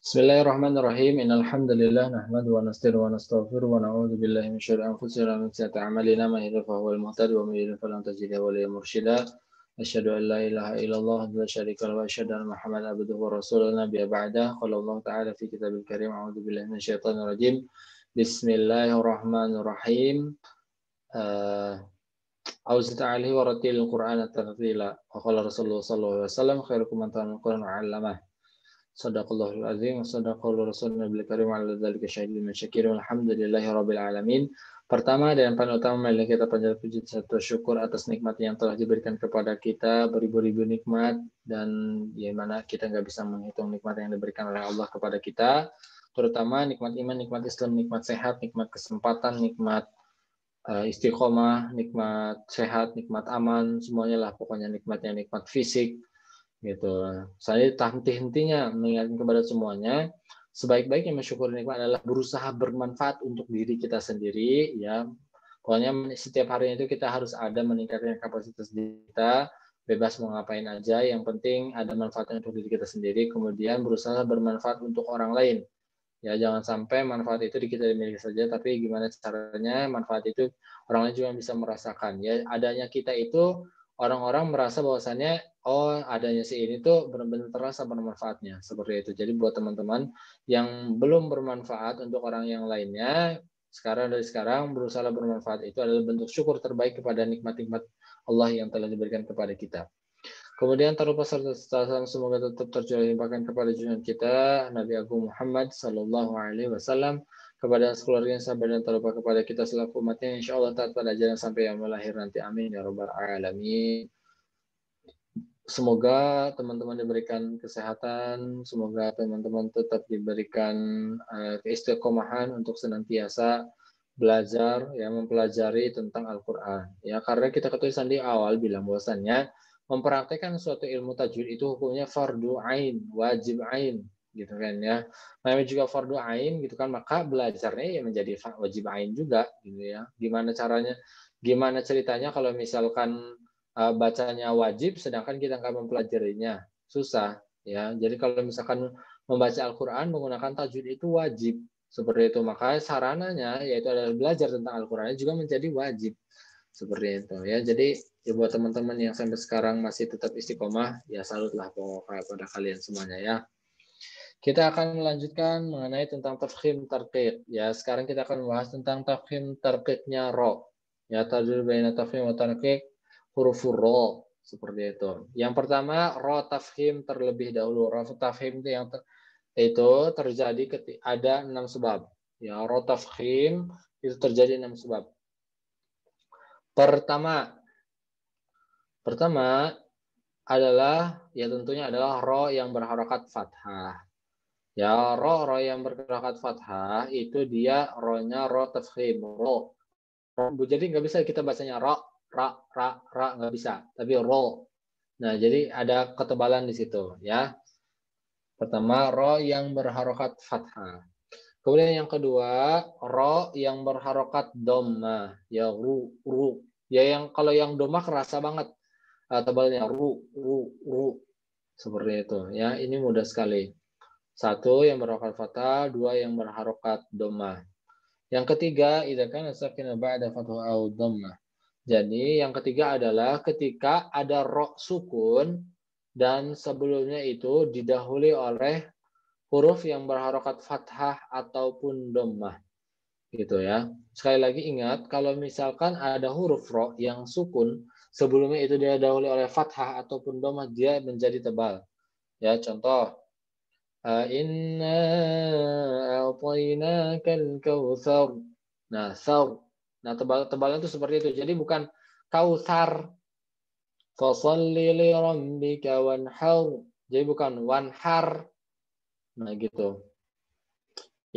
Bismillahirrahmanirrahim. Innal hamdalillah nahmaduhu wa nasta'inuhu wa nastaghfiruh wa na'udzu billahi min syururi anfusina wa min sayyiati a'malina may yahdihillahu fahuwal muhtadi wa may yudlil falan tajida lahu waliyyan mursyida. Asyhadu an la ilaha illallah wa syarika lahu wa asyhadu anna Muhammadan abduhu wa rasuluhu nabiyya ba'da. Qala Allah ta'ala fi kitabil karim a'udzu billahi minasyaitonir rajim. Bismillahirrahmanirrahim. Auzu ta'ala wa ratilil Qur'ana tartila. Wa qala Rasulullah sallallahu alaihi wasallam khairukum man ta'allama al-Qur'ana wa 'allamah. Shadaqallahul azim wa sadaqallahu rasuluna bil karim ala dzalika syahidun syakirin alhamdulillahi rabbil alamin. Pertama dan paling utama marilah kita panjatkan puji serta syukur atas nikmat yang telah diberikan kepada kita, beribu-ribu nikmat, dan di mana kita nggak bisa menghitung nikmat yang diberikan oleh Allah kepada kita, terutama nikmat iman, nikmat Islam, nikmat sehat, nikmat kesempatan, nikmat istiqomah, nikmat sehat, nikmat aman, semuanya lah pokoknya nikmatnya, nikmat fisik gitu. Saya henti-hentinya mengingatkan kepada semuanya, sebaik-baiknya mensyukuri nikmat adalah berusaha bermanfaat untuk diri kita sendiri, ya. Pokoknya setiap harinya itu kita harus ada meningkatkan kapasitas diri kita, bebas mau ngapain aja, yang penting ada manfaatnya untuk diri kita sendiri, kemudian berusaha bermanfaat untuk orang lain. Ya, jangan sampai manfaat itu kita miliki saja, tapi gimana caranya manfaat itu orang lain juga bisa merasakan. Ya, adanya kita itu orang-orang merasa bahwasannya oh adanya si ini tuh benar-benar terasa bermanfaatnya seperti itu. Jadi buat teman-teman yang belum bermanfaat untuk orang yang lainnya, dari sekarang berusaha bermanfaat itu adalah bentuk syukur terbaik kepada nikmat-nikmat Allah yang telah diberikan kepada kita. Kemudian tak lupa salam semoga tetap tercurahkan kepada junjungan kita Nabi Agung Muhammad Sallallahu Alaihi Wasallam, kepada keluarga sahabat dan tak lupa kepada kita selaku umatnya, insya Allah taat pada jalan sampai yang melahir nanti, amin ya robbal alamin. Semoga teman-teman diberikan kesehatan, semoga teman-teman tetap diberikan keistiqomahan untuk senantiasa belajar, ya, mempelajari tentang Al-Quran. Ya, karena kita ketahui di awal bilang bahwasannya mempraktekkan suatu ilmu tajwid itu hukumnya fardu ain, wajib ain, gitu kan ya. Namanya juga fardu ain, gitu kan, maka belajarnya ya menjadi wajib ain juga, gitu ya. Gimana caranya? Gimana ceritanya kalau misalkan bacanya wajib, sedangkan kita nggak mempelajarinya, susah, ya. Jadi kalau misalkan membaca Al-Quran menggunakan tajwid itu wajib, seperti itu. Maka sarananya yaitu adalah belajar tentang Al-Quran juga menjadi wajib. Seperti itu ya. Jadi ya buat teman-teman yang sampai sekarang masih tetap istiqomah, ya salutlah pokoknya pada kalian semuanya ya. Kita akan melanjutkan mengenai tentang tafkhim tarqiq. Ya, sekarang kita akan membahas tentang tafkhim tarqiqnya ro. Ya, tajwid baina tafkhim wa tarqiq huruf ro, seperti itu. Yang pertama ro tafkhim terlebih dahulu. Ro tafkhim itu terjadi ketika ada 6 sebab. Ya, ro tafkhim itu terjadi 6 sebab. Pertama adalah ya tentunya adalah ro yang berharokat fathah. Ya, ro yang berharokat fathah itu dia ro-nya ro tafkhim, ro. Jadi nggak bisa kita bacanya ro, ra nggak bisa, tapi ro. Nah, jadi ada ketebalan di situ ya. Pertama ro yang berharokat fathah. Kemudian yang kedua, ro yang berharokat doma, ya ru. Ya yang kalau yang doma kerasa banget tebalnya ru. Seperti itu ya. Ini mudah sekali. Satu yang berharokat fathah, dua yang berharokat doma. Yang ketiga, idza kana sakinah ba'da fathah au doma. Jadi yang ketiga adalah ketika ada ro sukun dan sebelumnya itu didahului oleh huruf yang berharokat fathah ataupun dhammah, gitu ya. Sekali lagi ingat, kalau misalkan ada huruf ro yang sukun, sebelumnya itu dia didahului oleh fathah ataupun dhammah, dia menjadi tebal. Ya, contoh, inna a'tainakal kautsar. Nah, saur. Nah, tebalnya itu seperti itu. Jadi bukan kautsar. Fasalli li rabbika wanhar. Jadi bukan wanhar. Nah, gitu.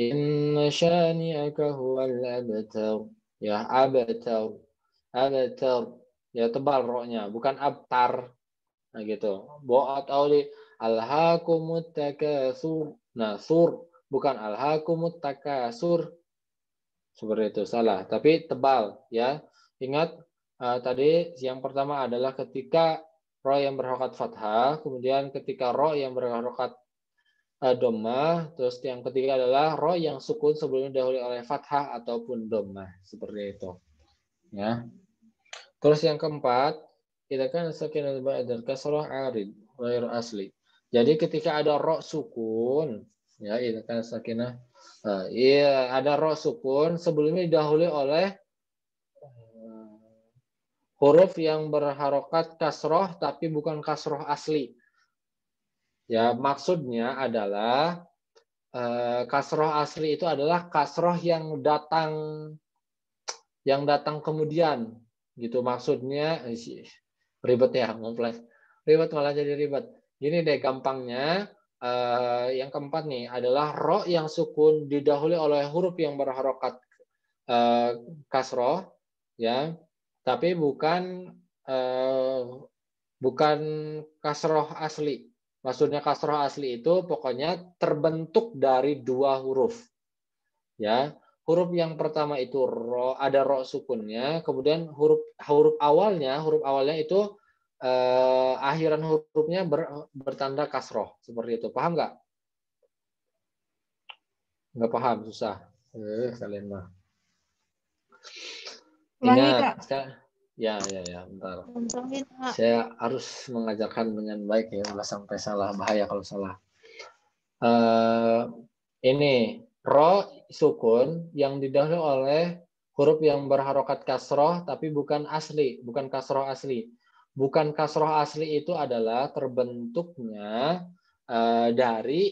Inna syani'aka huwal abtar. Ya, abtar. Abtar. Ya, tebal ro-nya, bukan abtar. Nah, gitu. Atau di alhaakumut takasur. Nah, sur bukan alhaakumut takasur. Seperti itu, salah. Tapi tebal, ya. Ingat tadi yang pertama adalah ketika ro yang berharokat fathah, kemudian ketika ro yang berharokat dhammah. Terus yang ketiga adalah ro yang sukun sebelumnya didahului oleh fathah ataupun dhammah, seperti itu. Ya. Terus yang keempat, kita kan sakinah ba'da kasrah arid ghair asli. Jadi ketika ada ro sukun, ya itu kan sakinah, iya ada ro sukun sebelumnya didahului oleh huruf yang berharokat kasroh tapi bukan kasroh asli. Ya maksudnya adalah kasroh asli itu adalah kasroh yang datang kemudian, gitu maksudnya. Ribet ya, kompleks. Ribet malah jadi ribet. Gini deh gampangnya, yang keempat nih adalah ro yang sukun didahului oleh huruf yang berharokat kasroh, ya, tapi bukan kasroh asli. Maksudnya kasroh asli itu pokoknya terbentuk dari dua huruf. Ya, huruf yang pertama itu ro, ada ro sukunnya, kemudian huruf awalnya itu akhiran hurufnya bertanda kasroh, seperti itu. Paham nggak? Nggak paham, susah. Kalian mah. Ingat, ya, bentar. Saya harus mengajarkan dengan baik ya, nggak sampai salah, bahaya kalau salah. Ini ro sukun yang didahului oleh huruf yang berharokat kasroh tapi bukan kasroh asli. Bukan kasroh asli itu adalah terbentuknya dari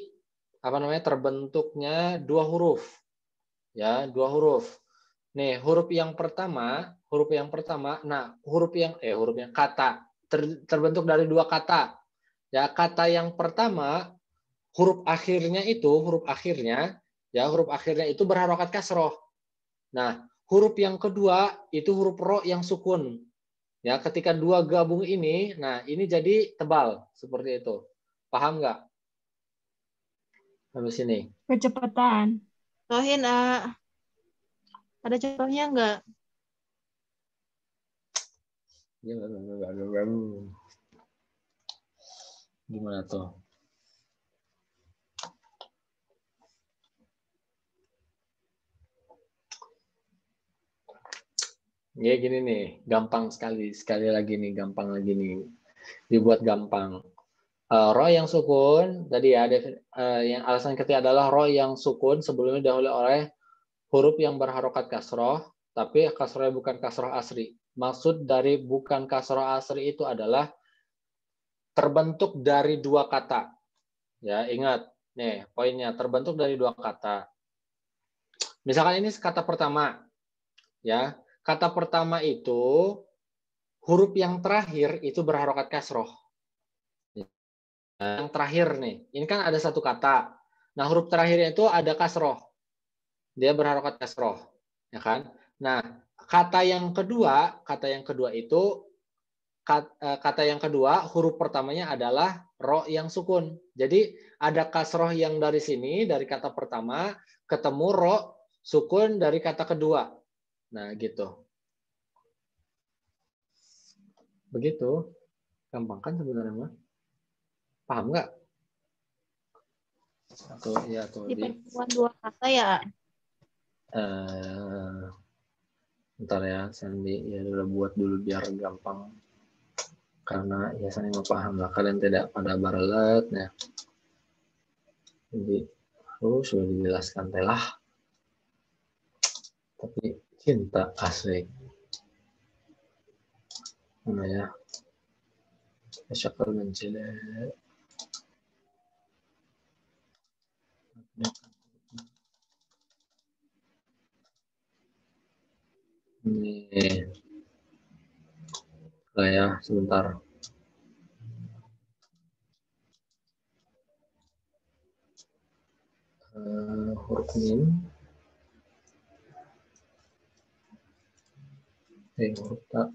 terbentuknya dua huruf. Ya, dua huruf. Nih, huruf yang pertama, kata terbentuk dari dua kata. Ya, kata yang pertama huruf akhirnya itu berharokat kasroh. Nah, huruf yang kedua itu huruf ro yang sukun. Ya, ketika dua gabung ini, nah ini jadi tebal seperti itu. Paham nggak? Habis ini. Kecepatan. Rohin, ada contohnya nggak? Gimana tuh? Ya gini nih, gampang sekali lagi nih, gampang lagi nih, dibuat gampang. Ro yang sukun tadi ya, yang alasan ketiga adalah ro yang sukun sebelumnya didahului oleh huruf yang berharokat kasroh, tapi kasrohnya bukan kasroh asli. Maksud dari bukan kasroh asli itu adalah terbentuk dari dua kata. Ya ingat, nih poinnya terbentuk dari dua kata. Misalkan ini kata pertama, ya. Kata pertama itu huruf yang terakhir itu berharokat kasroh. Yang terakhir nih, ini kan ada satu kata. Nah huruf terakhirnya itu ada kasroh, dia berharokat kasroh, ya kan? Nah kata yang kedua itu kata yang kedua huruf pertamanya adalah ro yang sukun. Jadi ada kasroh yang dari sini dari kata pertama ketemu ro sukun dari kata kedua. Nah gitu. Begitu. Gampang kan sebenarnya mah? Paham nggak? Atau ya atau di pertemuan dua kata ya? Ntar ya Sandy ya udah buat dulu biar gampang. Karena ya saya nggak paham lah, kalian tidak pada barelet ya. Jadi sudah dijelaskan telah. Tapi cinta asik. Mana ya? Syakal mencela. Ini saya sebentar. Huruf mim. Huruf tak.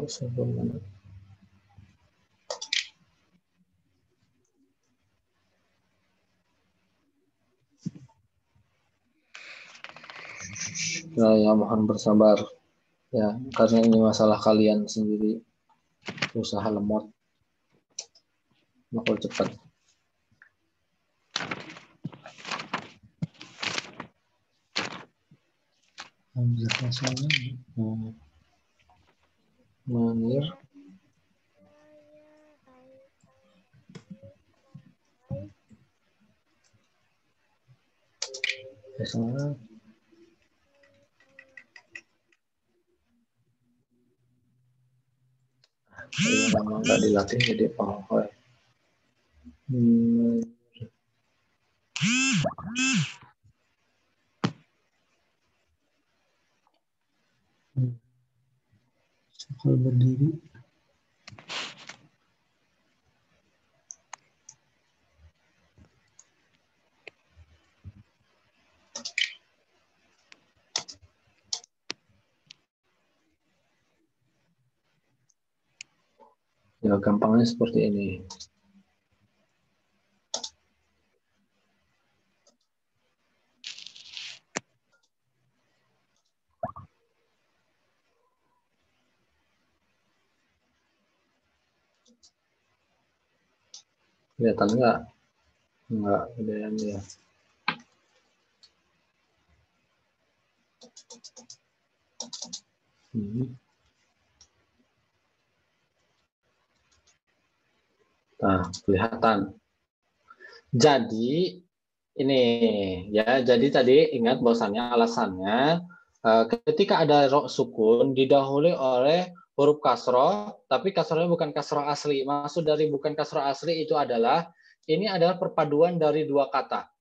Sebelum Ya, mohon bersabar. Ya, karena ini masalah kalian sendiri. Usaha lemot. Makul cepat. Hamzah masalah. Manir. Salah. Ini lama nggak dilatih jadi paham. Sekal berdiri. Ya, gampangnya seperti ini. Kelihatan nggak? Nggak, kemudian ya. Nah, kelihatan. Jadi ini ya, jadi tadi ingat bahwasannya alasannya ketika ada ro sukun didahului oleh huruf kasroh, tapi kasrohnya bukan kasroh asli. Maksud dari bukan kasroh asli itu adalah ini adalah perpaduan dari dua kata.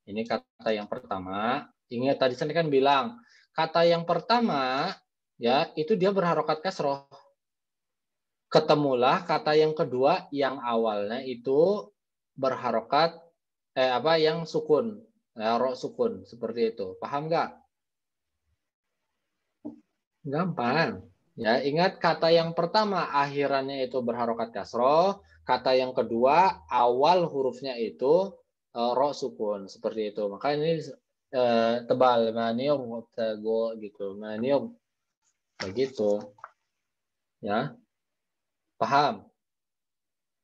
Ini kata yang pertama. Ingat tadi saya kan bilang kata yang pertama ya itu dia berharokat kasroh. Ketemulah kata yang kedua yang awalnya itu berharokat yang sukun, ro sukun seperti itu. Paham nggak? Gampang. Ya, ingat kata yang pertama akhirannya itu berharokat kasroh, kata yang kedua awal hurufnya itu ro sukun seperti itu. Maka ini tebal manium go gitu, manium begitu. Ya, paham?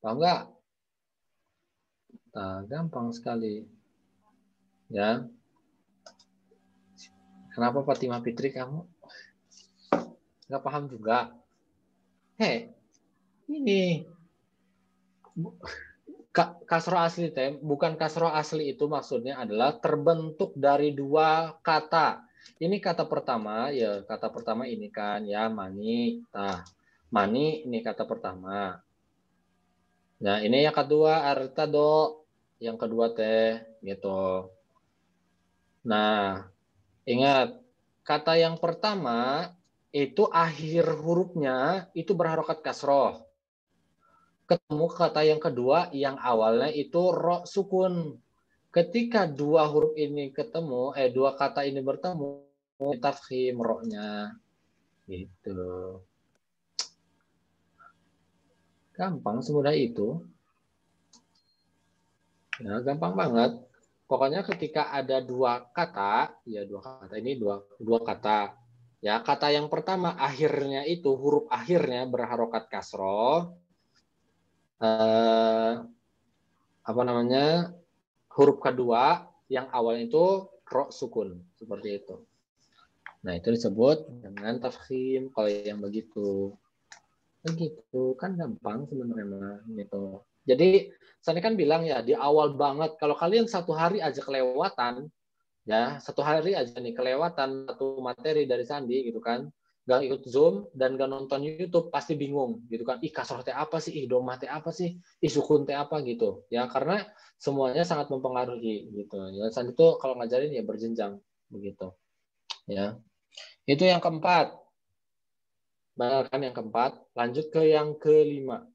Paham nggak? Nah, gampang sekali. Ya. Kenapa Fatimah Fitri kamu nggak paham juga? Hei, ini kasroh asli bukan kasroh asli itu maksudnya adalah terbentuk dari dua kata. Ini kata pertama ya, kata pertama ini kan ya mani. Nah, mani ini kata pertama. Nah, ini yang kedua artado, yang kedua teh gitu. Nah, ingat kata yang pertama itu akhir hurufnya itu berharokat kasroh. Ketemu kata yang kedua yang awalnya itu ro sukun. Ketika dua huruf ini ketemu, dua kata ini bertemu, tafkhim ro-nya. Gitu. Gampang, semudah itu. Ya, gampang banget. Pokoknya ketika ada dua kata, ya dua kata ini dua kata. Ya, kata yang pertama akhirnya itu huruf akhirnya berharokat kasroh. Apa namanya? Huruf kedua yang awalnya itu ro sukun seperti itu. Nah, itu disebut dengan tafkhim kalau yang begitu. Begitu kan gampang sebenarnya gitu. Jadi saya kan bilang ya di awal banget kalau kalian satu hari aja kelewatan ya, satu hari aja nih kelewatan satu materi dari Sandi gitu kan. Gak ikut Zoom dan gak nonton YouTube pasti bingung gitu kan. Ih kasroh teh apa sih? Ih domah teh apa sih? Ih sukun teh apa gitu. Ya karena semuanya sangat mempengaruhi gitu. Ya Sandi itu kalau ngajarin ya berjenjang begitu. Ya. Itu yang keempat. Benar kan yang keempat. Lanjut ke yang kelima.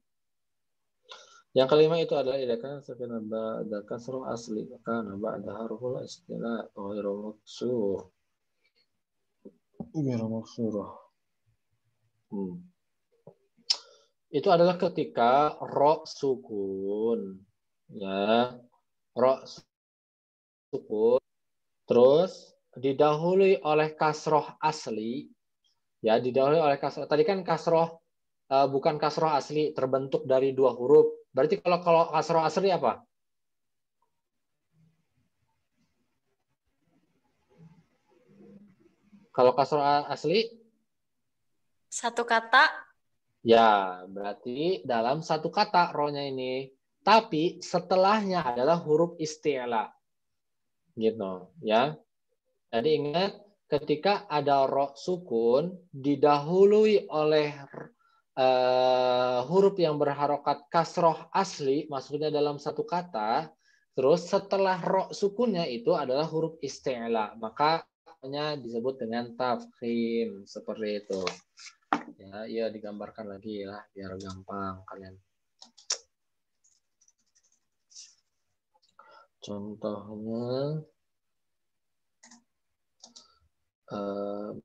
Yang kelima itu adalah idakan sakana ba'da kasroh asli. Karena ba'da harful istilah ghairu maksur. Ghairu maksurah. Itu adalah ketika ro sukun. Ya. Ro sukun. Terus didahului oleh kasroh asli, ya didahului oleh kasroh. Tadi kan kasroh bukan kasroh asli, terbentuk dari dua huruf. Berarti kalau kasroh asli apa? Kalau kasroh asli? Satu kata. Ya, berarti dalam satu kata rohnya ini. Tapi setelahnya adalah huruf isti'la. Gitu, ya. Jadi ingat, ketika ada ro sukun didahului oleh huruf yang berharokat kasroh asli, maksudnya dalam satu kata, terus setelah ro sukunnya itu adalah huruf isti'la, maka disebut dengan tafkhim, seperti itu. Ya, iya digambarkan lagi lah biar gampang kalian. Contohnya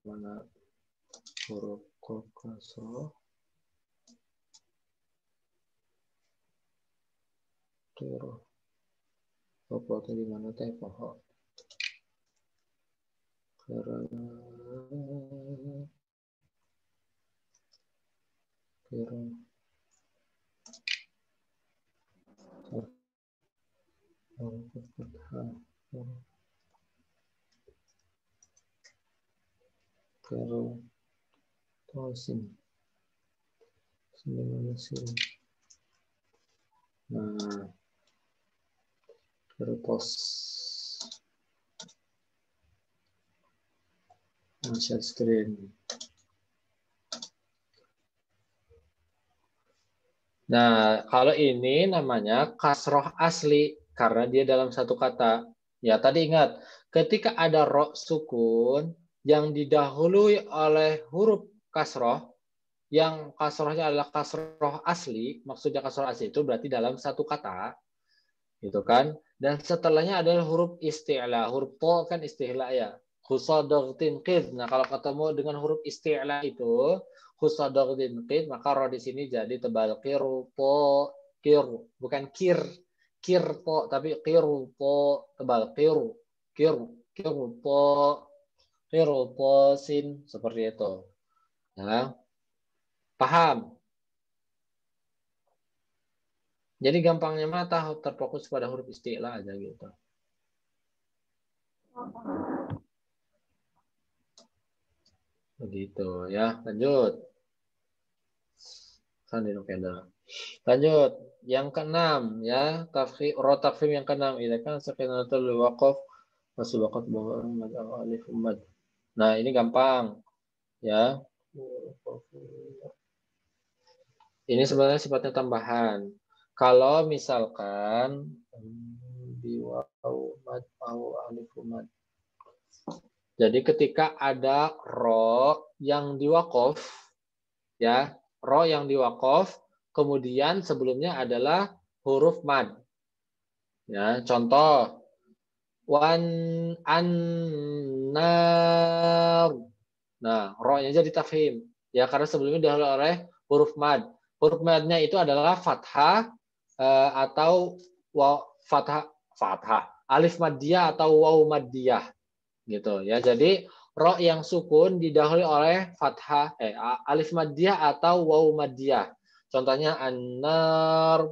mana huruf kasroh tuh apa tadi mana teh pohon nah terus share screen. Nah, kalau ini namanya kasroh asli karena dia dalam satu kata. Ya, tadi ingat, ketika ada ro sukun yang didahului oleh huruf kasroh, yang kasrohnya adalah kasroh asli, maksudnya kasroh asli itu berarti dalam satu kata, gitu kan? Dan setelahnya adalah huruf isti'la. Huruf to kan isti'la ya. Khusadagtin qid. Nah, kalau ketemu dengan huruf isti'la itu, khusadagtin qid, maka roh di sini jadi tebal kiru to kir, bukan kir. Kir to, tapi kiru to tebal kiru. Kiru to sin, seperti itu. Ya. Paham? Jadi gampangnya mata terfokus pada huruf isti'la aja gitu. Begitu ya, lanjut. Lanjut, yang keenam ya, tafkhim yang keenam. Ini kan sakinatul waqaf masubaqat alif ummad. Nah, ini gampang ya. Ini sebenarnya sifatnya tambahan. Kalau misalkan di waw mad alif ummad. Jadi ketika ada ro yang diwaqaf ya, ro yang diwaqaf, kemudian sebelumnya adalah huruf mad. Ya, contoh wan annar. Nah, ro-nya jadi tafhim. Ya, karena sebelumnya dihulu oleh huruf mad. Huruf madnya itu adalah fathah atau fathah, alif maddiyah atau waw maddiyah. Gitu ya. Jadi ro yang sukun didahului oleh fathah alif maddiyah atau waw maddiyah. Contohnya annar,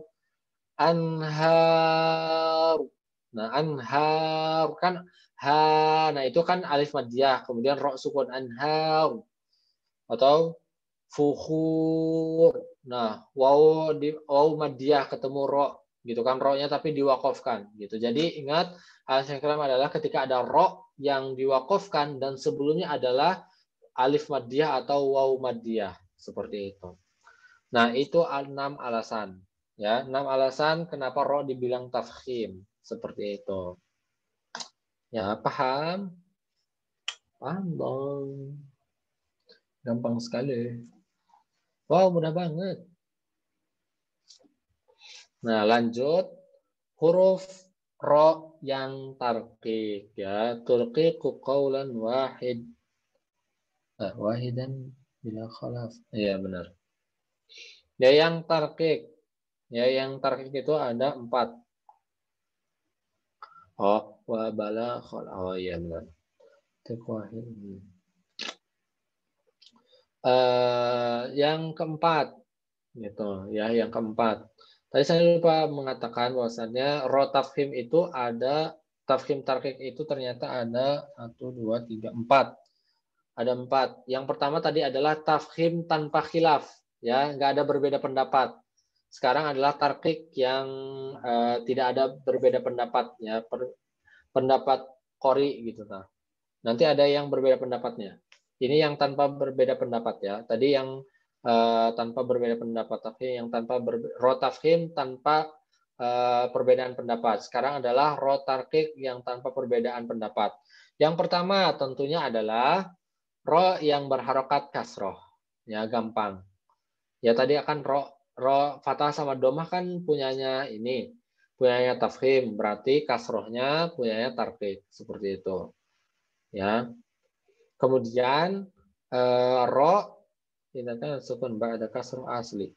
anhar. Nah, anhar kan ha. Nah, itu kan alif maddiyah, kemudian ro sukun anhar atau fukhur. Nah, waw maddiyah ketemu ro gitu kan, ro-nya tapi diwakafkan gitu. Jadi ingat al-ikhram adalah ketika ada ro yang diwakafkan dan sebelumnya adalah alif maddiyah atau waw maddiyah, seperti itu. Nah, itu 6 alasan ya, 6 alasan kenapa ro dibilang tafkhim, seperti itu. Ya, paham? Paham dong. Gampang sekali. Wow, mudah banget. Nah, lanjut huruf ro yang tarqiq ya. Turqiqu qawlan wahid. Wahidan bila khalaf. Iya, benar. Ya, yang tarqiq. Ya, yang tarqiq itu ada 4. Oh, wa bala khalaf. Oh, iya benar. Yang keempat, gitu ya. Yang keempat, tadi saya lupa mengatakan bahwasannya ro tafkhim itu ada tafkhim tarkik itu ternyata ada 1, 2, 3, 4. Ada 4. Yang pertama tadi adalah tafkhim tanpa khilaf, ya, nggak ada berbeda pendapat. Sekarang adalah tarkik yang tidak ada berbeda pendapat, ya, pendapat qori gitu. Nah, nanti ada yang berbeda pendapatnya. Ini yang tanpa berbeda pendapat, ya. Tadi yang tanpa berbeda pendapat, tafkhim yang tanpa ro tafkhim tanpa perbedaan pendapat. Sekarang adalah ro tarkik yang tanpa perbedaan pendapat. Yang pertama tentunya adalah ro yang berharokat kasroh, ya, gampang. Ya, tadi akan ro fathah sama domah kan punyanya ini, punyanya tafkhim, berarti kasrohnya punyanya tarkik, seperti itu, ya. Kemudian ro ini kan sukun ba'da kasroh asli,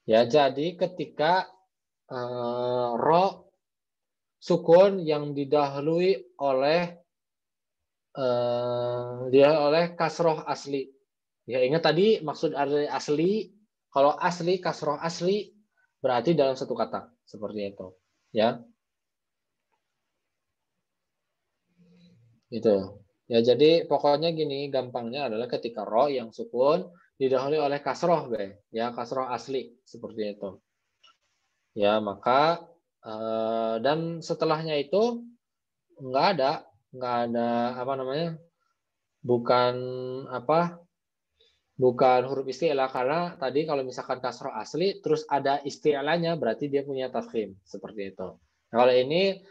ya. Jadi ketika ro sukun yang didahului oleh kasroh asli. Ya, ingat tadi maksud asli. Kalau asli, kasroh asli berarti dalam satu kata, seperti itu, ya. Itu. Ya, jadi pokoknya gini, gampangnya adalah ketika ro yang sukun didahului oleh kasroh, ya, kasroh asli, seperti itu. Ya, maka dan setelahnya itu nggak ada apa namanya, bukan huruf isti'la, karena tadi kalau misalkan kasroh asli terus ada isti'lanya berarti dia punya tafkhim, seperti itu. Nah, kalau ini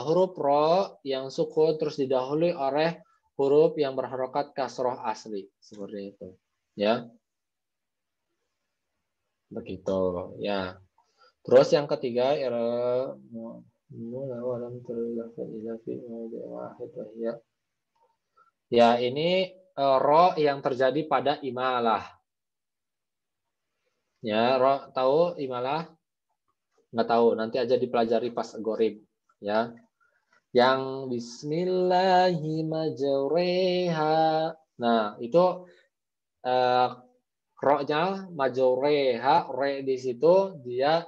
huruf ro yang sukun terus didahului oleh huruf yang berharokat kasroh asli, seperti itu, ya. Begitu, ya. Terus yang ketiga, ya, ini ro yang terjadi pada imalah. Ya, ro tahu imalah? Nggak tahu, nanti aja dipelajari pas gorib, ya. Yang bismillahimajreha. Nah, itu ro-nya majreha, re di situ dia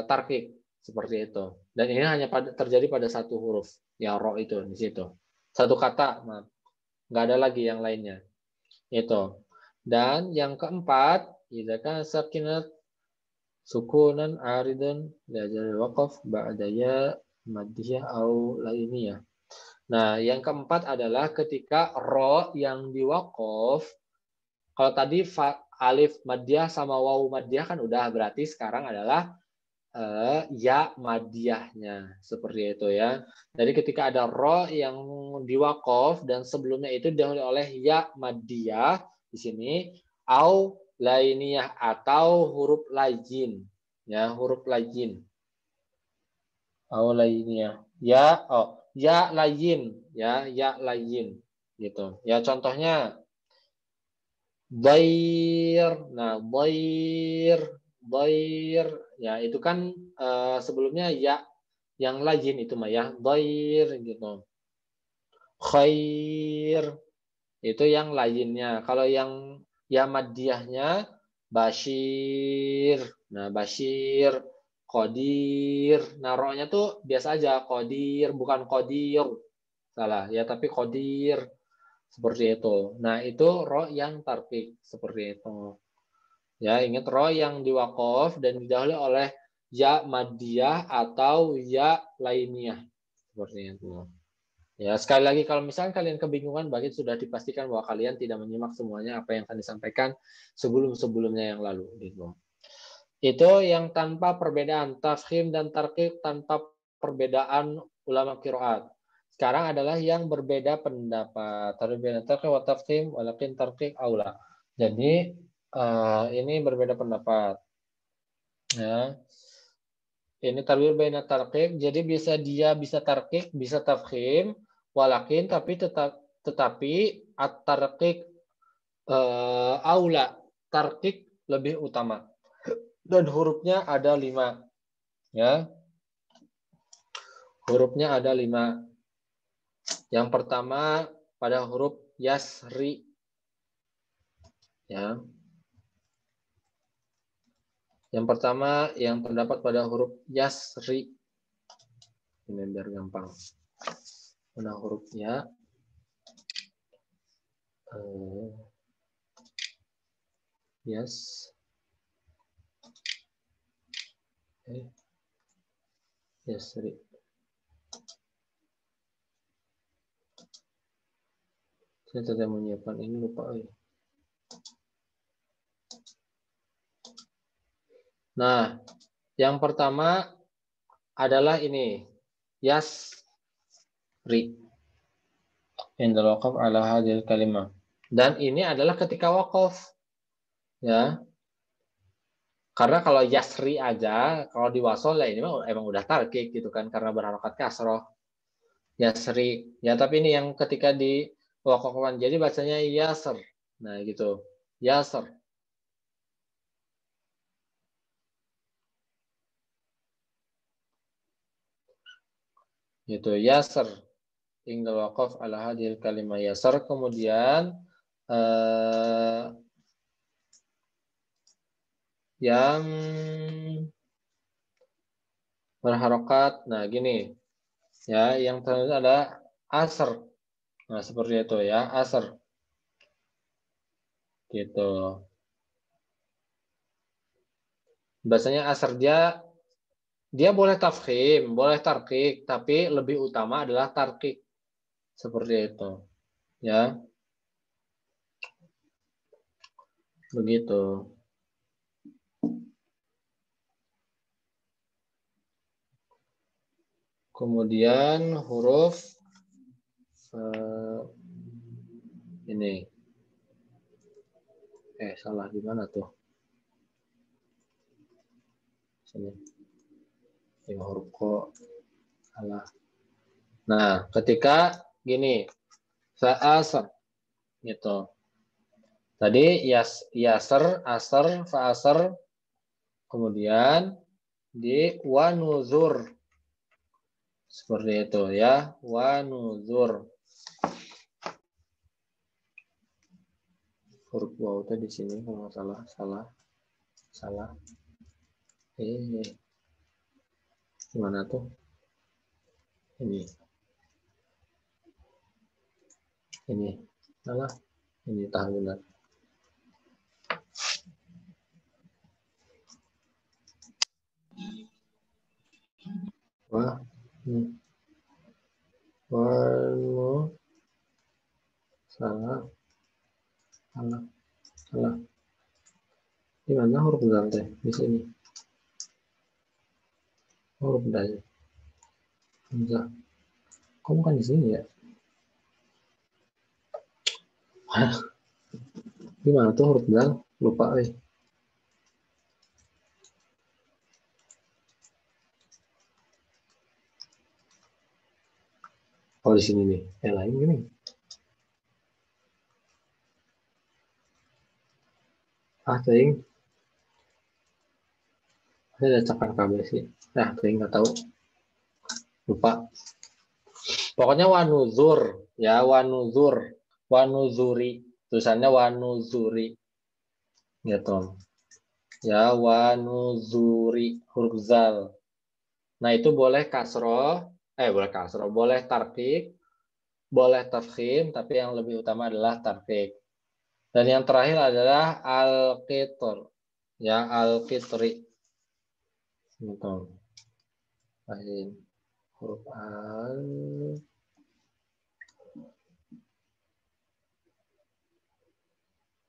tarkik, seperti itu. Dan ini hanya terjadi pada satu huruf, ya, ro itu di situ. Satu kata, nah, nggak ada lagi yang lainnya. Itu. Dan yang keempat, idza kana sakinat sukunan aridun liajal waqaf ba'daya madiyah au lainiyah. Nah, yang keempat adalah ketika ro yang diwaqaf, kalau tadi alif madiyah sama wawu madiyah kan udah, berarti sekarang adalah ya madiyahnya, seperti itu, ya. Jadi ketika ada ro yang diwaqaf dan sebelumnya itu didahului oleh ya madiyah di sini, au lainiyah atau huruf lajin, ya, huruf lajin, au lainiyah, ya layin, ya layin, gitu, ya. Contohnya dair, nah dair, ya, itu kan sebelumnya ya yang lajin itu mah, ya, dair, gitu. Khair itu yang lainnya. Kalau yang ya madiyahnya Bashir. Nah, Bashir, Qadir. Nah, ro-nya tuh biasa aja Qadir, bukan Qadir. Salah, ya, tapi Qadir. Seperti itu. Nah, itu ro yang tarkik, seperti itu. Ya, ingat ro yang diwaqaf dan didahului oleh ya madiyah atau ya lainiyah. Seperti itu. Ya, sekali lagi kalau misalnya kalian kebingungan, berarti sudah dipastikan bahwa kalian tidak menyimak semuanya apa yang akan disampaikan sebelum-sebelumnya yang lalu, gitu. Itu yang tanpa perbedaan tafkhim dan tarkik, tanpa perbedaan ulama qiraat. Sekarang adalah yang berbeda pendapat. Perbedaan tarkik wa tafkhim walakin tarkik aula. Jadi ini berbeda pendapat. Ya. Ini tarwil baina tarkik, jadi dia bisa tarkik, bisa tafkhim, walakin tetapi at-tarkik aula, tarkik lebih utama. Dan hurufnya ada 5. Ya. Hurufnya ada 5. Yang pertama pada huruf yasri. Ya. Yang pertama yang terdapat pada huruf yasri. Ini biar gampang. Pada huruf ya. Yes. Yasri. Saya tidak menyiapkan ini, lupa. Nah, yang pertama adalah ini. Yasri. Indal waqaf ala hadhil kalimah. Dan ini adalah ketika waqaf. Ya. Karena kalau yasri aja, kalau di wasol ya ini emang udah tarkik gitu kan, karena berharokat kasroh. Yasri. Ya, tapi ini yang ketika di waqafan jadi bacanya yasr. Nah, gitu. Yasr. Gitu, yasr. Tinggal waqaf ala hadhil kalimah yasr. Kemudian yang berharokat, nah gini. Ya, yang terakhir ada asr. Nah, seperti itu ya, asr. Gitu. Biasanya asr dia boleh tafkhim, boleh tarkik, tapi lebih utama adalah tarkik. Seperti itu. Ya. Begitu. Kemudian huruf ini. Salah di mana tuh? Sini. Ini huruf ko. Salah. Nah, ketika gini. Fa'asr. Gitu. Tadi yasr, asr, fa'asr. Kemudian di wanuzur. Seperti itu ya. Wanuzur. Huruf waw itu di sini kalau nggak salah. Gimana tuh? Ini salah. Ini tahunan. Wah, salah. Di mana huruf dal teh? Di sini. Huruf dal. Hamzah. Kok bukan di sini ya? Gimana tuh huruf dal? Lupa. Oh, di sini nih. Yang lain gini. Ting. Saya ada cakar KB sih. Ting nggak tahu. Lupa. Pokoknya wanuzur. Ya, wanuzur. Wanuzuri. Tulisannya wanuzuri. Gitu. Ya, wanuzuri. Huruf zal. Nah, itu boleh kasroh. Boleh kasroh. Boleh tarkik. Boleh tafkhim. Tapi yang lebih utama adalah tarkik. Dan yang terakhir adalah al-qitr. Ya, al-qitri. Gitu. Huruf al.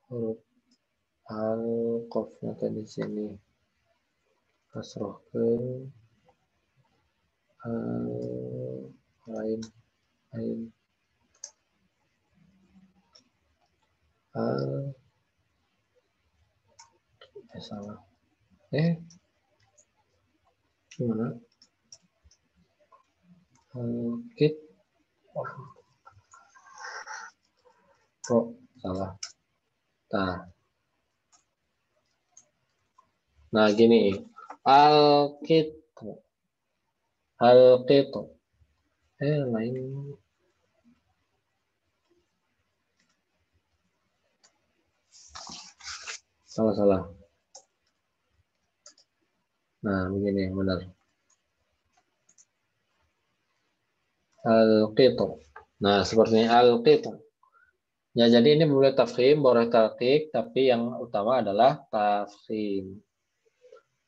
Huruf al-qafnya kan di sini. Kasrohkeun. Lain. Salah. Gimana? Kit. Salah. Nah, gini. Al-qit. Lain. Salah. Nah, begini yang benar. Al-qitu. Nah, seperti al-qitu. Ya, jadi ini boleh tafkhim, boleh tarkik, tapi yang utama adalah tafkhim.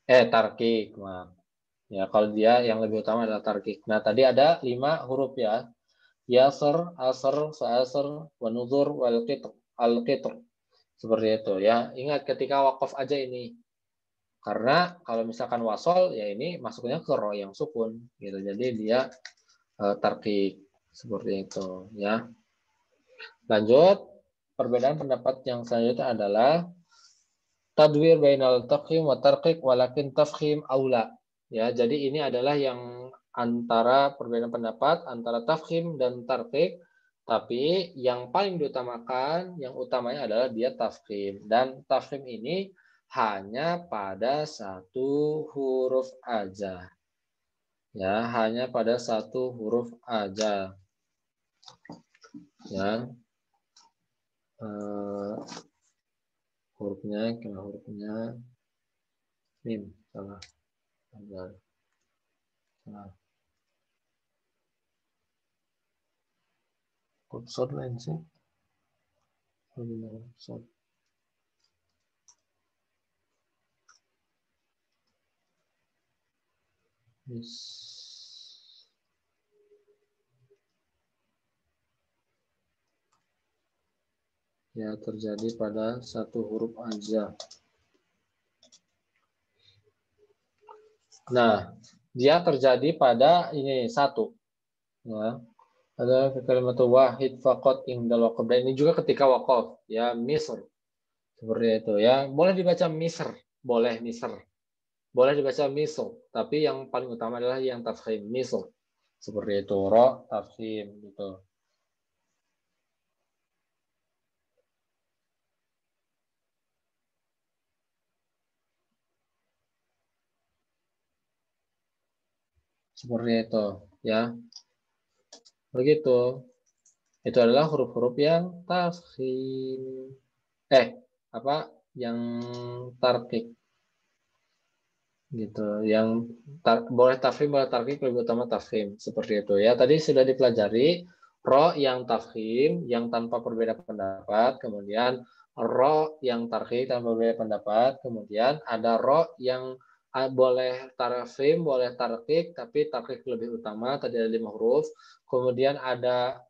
Tarkik, maaf. Ya, kalau dia yang lebih utama adalah tarkik. Nah, tadi ada 5 huruf ya. Yasr, asr, sa'asr, wa nuzur, wal qitr. Al-qitr. Seperti itu ya. Ingat ketika wakaf aja ini. Karena kalau misalkan wasol, ya ini masuknya ke ro yang sukun. Gitu. Jadi dia tarkik. Seperti itu ya. Lanjut, perbedaan pendapat yang selanjutnya adalah tadwir bainal tafkhim wa tarqiq walakin tafkhim aula. Ya, jadi ini adalah yang antara perbedaan pendapat antara tafkhim dan tarqiq, tapi yang paling diutamakan, yang utamanya adalah dia tafkhim. Dan tafkhim ini hanya pada satu huruf aja. Ya, hanya pada satu huruf aja. Ya. Hurufnya mim, salah. Kursor lain sih. Ya, terjadi pada satu huruf aja. Nah, dia terjadi pada ini satu. Ya. Ada kalimat wahid faqat indal waqaf. Dan ini juga ketika waqaf, ya, misr. Seperti itu ya. Boleh dibaca misr, boleh misr. Boleh dibaca misr, tapi yang paling utama adalah yang tafkhim, misr. Seperti itu, ro, tafkhim gitu. Seperti itu, ya. Begitu. Itu adalah huruf-huruf yang tafkhim. Yang tarkik. Gitu. Yang boleh tafkhim, boleh tarkik, lebih utama tafkhim. Seperti itu, ya. Tadi sudah dipelajari ro yang tafkhim, yang tanpa perbedaan pendapat. Kemudian ro yang tarkik tanpa perbedaan pendapat. Kemudian ada ro yang boleh tafkhim, boleh tarkik, tapi tarkik lebih utama. Tadi ada 5 huruf. Kemudian ada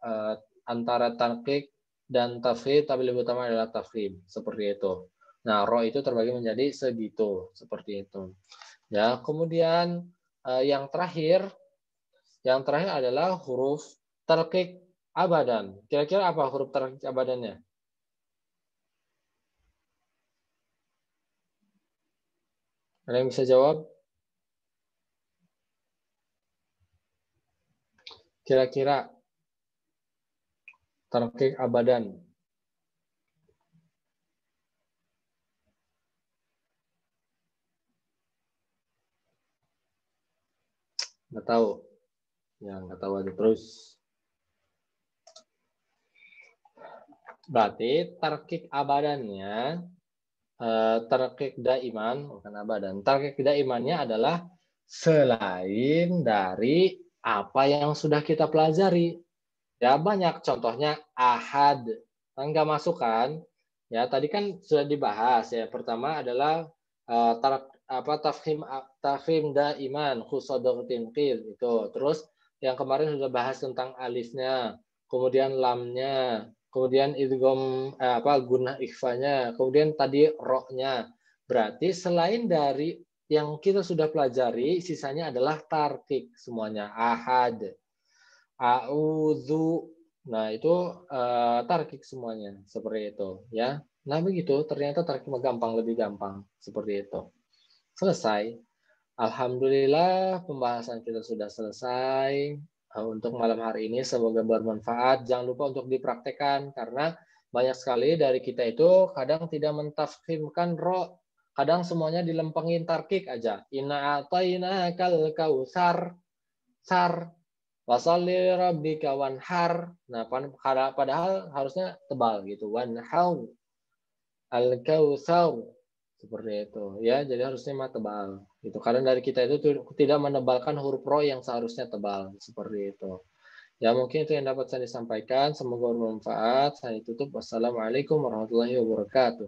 antara tarkik dan tafkhim, tapi lebih utama adalah tafkhim. Seperti itu. Nah, ro itu terbagi menjadi segitu. Seperti itu. Ya, kemudian yang terakhir adalah huruf tarqiq abadan. Kira-kira apa huruf tarqiq abadannya? Ada yang bisa jawab? Kira-kira tarqiq abadan. Nggak tahu. Ya, nggak tahu aja terus. Berarti tarqiq abadannya tarqiq daiman, bukan abadan. Tarqiq daimannya adalah selain dari apa yang sudah kita pelajari. Ya, banyak contohnya ahad. Enggak masuk kan? Ya, tadi kan sudah dibahas ya. Pertama adalah tafkhim daiman khusadatin qil itu. Terus yang kemarin sudah bahas tentang alifnya, kemudian lamnya, kemudian idgham gunnah ikhfanya, kemudian tadi ro-nya. Berarti selain dari yang kita sudah pelajari, sisanya adalah tarkik semuanya. Ahad, a'udzu. Nah, itu tarkik semuanya seperti itu ya. Nah, begitu ternyata tarkik gampang, lebih gampang seperti itu. Selesai. Alhamdulillah pembahasan kita sudah selesai untuk malam hari ini. Semoga bermanfaat. Jangan lupa untuk dipraktekkan karena banyak sekali dari kita itu kadang tidak mentafkhimkan ro. Kadang semuanya dilempengin tarkik aja. Inna a'tainakal kautsar. Sar. Wasalli rabbika wanhar. Nah, padahal harusnya tebal gitu. Wanhau al-kautsar. Seperti itu. Ya, jadi harusnya mah tebal. Gitu. Karena dari kita itu tidak menebalkan huruf ro yang seharusnya tebal. Seperti itu. Ya, mungkin itu yang dapat saya sampaikan. Semoga bermanfaat. Saya tutup. Wassalamualaikum warahmatullahi wabarakatuh.